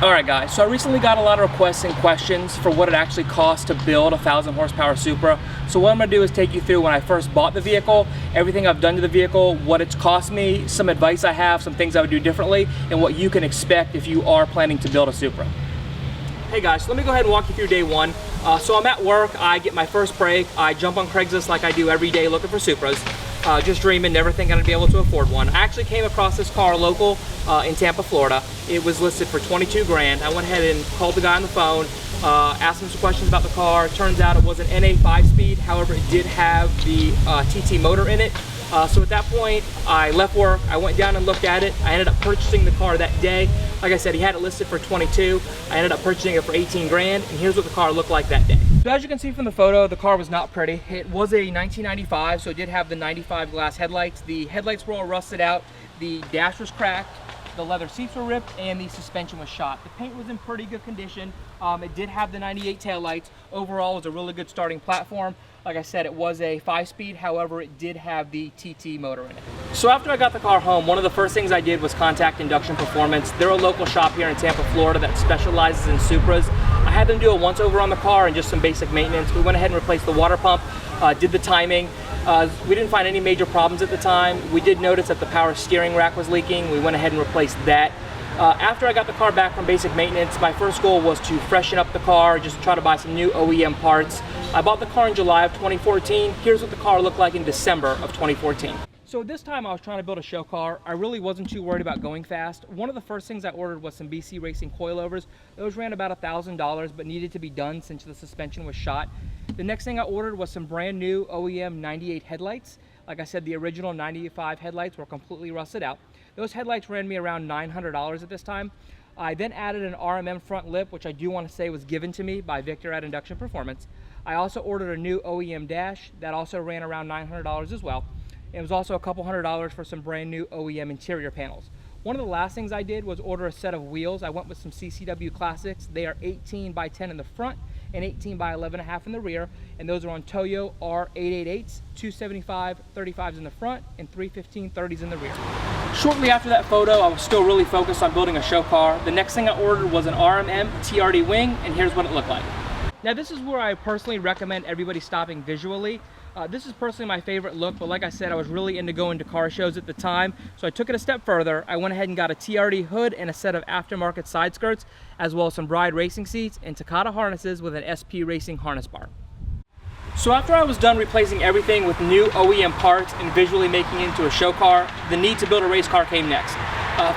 Alright guys, so I recently got a lot of requests and questions for what it actually costs to build a 1,000 horsepower Supra. So what I'm going to do is take you through when I first bought the vehicle, everything I've done to the vehicle, what it's cost me, some advice I have, some things I would do differently, and what you can expect if you are planning to build a Supra. Hey guys, so let me go ahead and walk you through day one. So I'm at work, I get my first break, I jump on Craigslist like I do every day looking for Supras. Just dreaming, never thinking I'd be able to afford one. I actually came across this car local in Tampa, Florida. It was listed for 22 grand. I went ahead and called the guy on the phone, asked him some questions about the car. Turns out it was an NA 5-speed, however it did have the TT motor in it. So at that point, I left work, I went down and looked at it. I ended up purchasing the car that day. Like I said, he had it listed for 22. I ended up purchasing it for 18 grand, and here's what the car looked like that day. So as you can see from the photo, the car was not pretty. It was a 1995, so it did have the 95 glass headlights. The headlights were all rusted out, the dash was cracked, the leather seats were ripped, and the suspension was shot. The paint was in pretty good condition. It did have the 98 taillights. Overall, it was a really good starting platform. Like I said, it was a 5-speed, however, it did have the TT motor in it. So after I got the car home, one of the first things I did was contact Induction Performance. They're a local shop here in Tampa, Florida that specializes in Supras. I had them do a once-over on the car and just some basic maintenance. We went ahead and replaced the water pump, did the timing. We didn't find any major problems at the time. We did notice that the power steering rack was leaking. We went ahead and replaced that. After I got the car back from basic maintenance, my first goal was to freshen up the car, just try to buy some new OEM parts. I bought the car in July of 2014. Here's what the car looked like in December of 2014. So this time I was trying to build a show car. I really wasn't too worried about going fast. One of the first things I ordered was some BC Racing Coilovers. Those ran about $1,000, but needed to be done since the suspension was shot. The next thing I ordered was some brand new OEM 98 headlights. Like I said, the original 95 headlights were completely rusted out. Those headlights ran me around $900 at this time. I then added an RMM front lip, which I do want to say was given to me by Victor at Induction Performance. I also ordered a new OEM dash that also ran around $900 as well. It was also a couple $100s for some brand new OEM interior panels. One of the last things I did was order a set of wheels. I went with some CCW Classics. They are 18 by 10 in the front and 18 by 11.5 in the rear, and those are on Toyo R888s, 275 35s in the front and 315 30s in the rear. Shortly after that photo, I was still really focused on building a show car. The next thing I ordered was an RMM Trd Wing, and here's what it looked like. Now this is where I personally recommend everybody stopping visually. This is personally my favorite look, but like I said, I was really into going to car shows at the time, so I took it a step further. I went ahead and got a TRD hood and a set of aftermarket side skirts, as well as some Bride racing seats and Takata harnesses with an SP Racing harness bar. So after I was done replacing everything with new OEM parts and visually making it into a show car, the need to build a race car came next.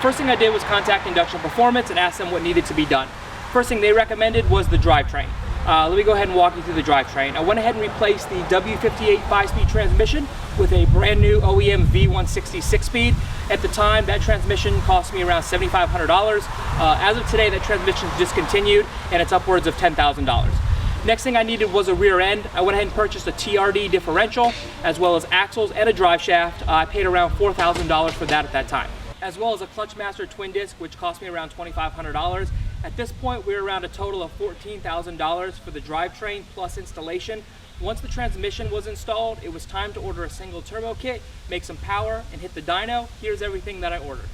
First thing I did was contact Induction Performance and ask them what needed to be done. First thing they recommended was the drivetrain. Let me go ahead and walk you through the drivetrain. I went ahead and replaced the W58 5-speed transmission with a brand new OEM V160 6-speed. At the time, that transmission cost me around $7,500. As of today, that transmission is discontinued and it's upwards of $10,000. Next thing I needed was a rear end. I went ahead and purchased a TRD differential, as well as axles and a drive shaft. I paid around $4,000 for that at that time, as well as a Clutchmaster twin disc, which cost me around $2,500. At this point, we're around a total of $14,000 for the drivetrain plus installation. Once the transmission was installed, it was time to order a single turbo kit, make some power, and hit the dyno. Here's everything that I ordered.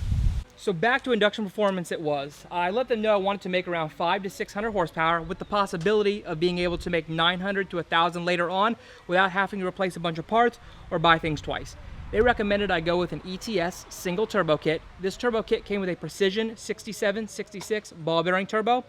So back to Induction Performance it was. I let them know I wanted to make around 500 to 600 horsepower with the possibility of being able to make 900 to 1,000 later on without having to replace a bunch of parts or buy things twice. They recommended I go with an ETS single turbo kit. This turbo kit came with a Precision 6766 ball bearing turbo,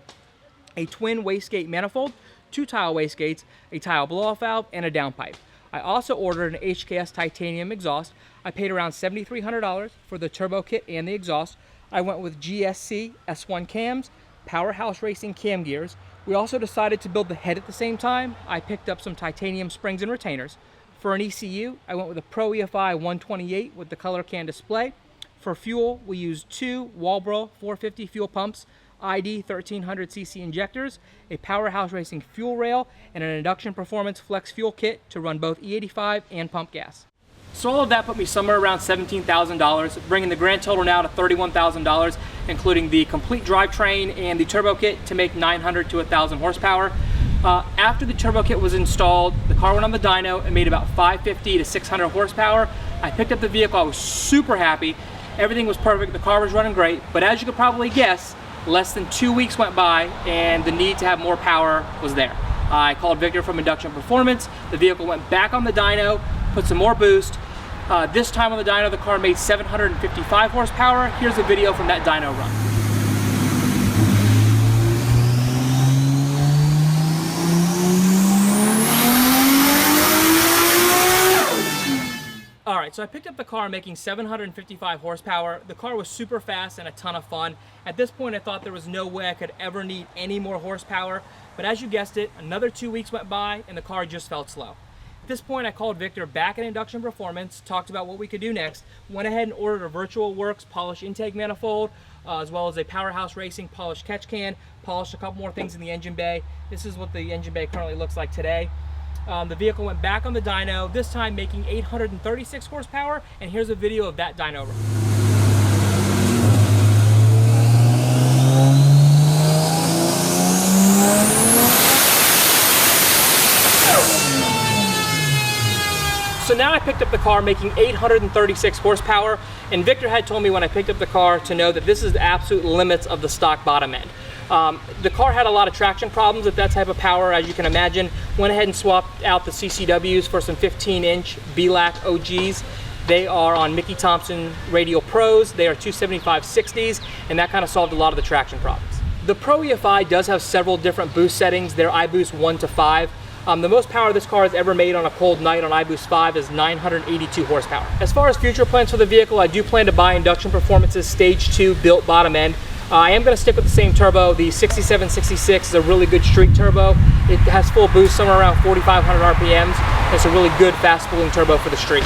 a twin wastegate manifold, 2 tile wastegates, a tile blow-off valve, and a downpipe. I also ordered an HKS titanium exhaust. I paid around $7,300 for the turbo kit and the exhaust. I went with GSC S1 cams, Powerhouse Racing cam gears. We also decided to build the head at the same time. I picked up some titanium springs and retainers. For an ECU, I went with a Pro EFI 128 with the color can display. For fuel, we used 2 Walbro 450 fuel pumps, ID 1300cc injectors, a Powerhouse Racing fuel rail, and an Induction Performance Flex fuel kit to run both E85 and pump gas. So all of that put me somewhere around $17,000, bringing the grand total now to $31,000, including the complete drivetrain and the turbo kit to make 900 to 1,000 horsepower. After the turbo kit was installed, the car went on the dyno and made about 550 to 600 horsepower. I picked up the vehicle, I was super happy. Everything was perfect, the car was running great, but as you could probably guess, Less than 2 weeks went by and the need to have more power was there. I called Victor from Induction Performance. The vehicle went back on the dyno, put some more boost. This time on the dyno, the car made 755 horsepower. Here's a video from that dyno run. Alright, so I picked up the car making 755 horsepower. The car was super fast and a ton of fun. At this point, I thought there was no way I could ever need any more horsepower. But as you guessed it, another 2 weeks went by and the car just felt slow. At this point, I called Victor back at Induction Performance, talked about what we could do next, went ahead and ordered a Virtual Works polished intake manifold, as well as a Powerhouse Racing polished catch can, polished a couple more things in the engine bay. This is what the engine bay currently looks like today. The vehicle went back on the dyno, this time making 836 horsepower, and here's a video of that dyno run. So now I picked up the car making 836 horsepower, and Victor had told me when I picked up the car to know that this is the absolute limits of the stock bottom end. The car had a lot of traction problems at that type of power, as you can imagine. Went ahead and swapped out the CCWs for some 15-inch BLAC OGs. They are on Mickey Thompson Radial Pros. They are 275/60s, and that kind of solved a lot of the traction problems. The Pro EFI does have several different boost settings. They're iBoost 1 to 5. The most power this car has ever made on a cold night on iBoost 5 is 982 horsepower. As far as future plans for the vehicle, I do plan to buy Induction Performance's Stage 2 built bottom end. I am going to stick with the same turbo. The 6766 is a really good street turbo. It has full boost, somewhere around 4,500 RPMs. It's a really good fast spooling turbo for the street.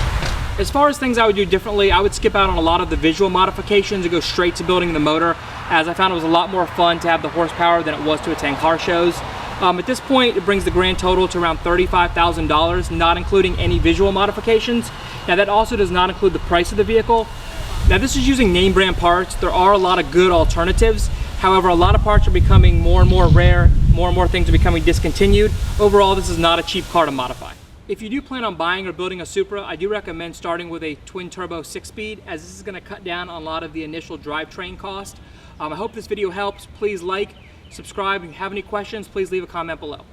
As far as things I would do differently, I would skip out on a lot of the visual modifications and go straight to building the motor, as I found it was a lot more fun to have the horsepower than it was to attend car shows. At this point, it brings the grand total to around $35,000, not including any visual modifications. Now that also does not include the price of the vehicle. Now this is using name brand parts. There are a lot of good alternatives. However, a lot of parts are becoming more and more rare. More and more things are becoming discontinued. Overall, this is not a cheap car to modify. If you do plan on buying or building a Supra, I do recommend starting with a twin turbo 6-speed, as this is going to cut down on a lot of the initial drivetrain cost. I hope this video helps. Please like, subscribe. If you have any questions, please leave a comment below.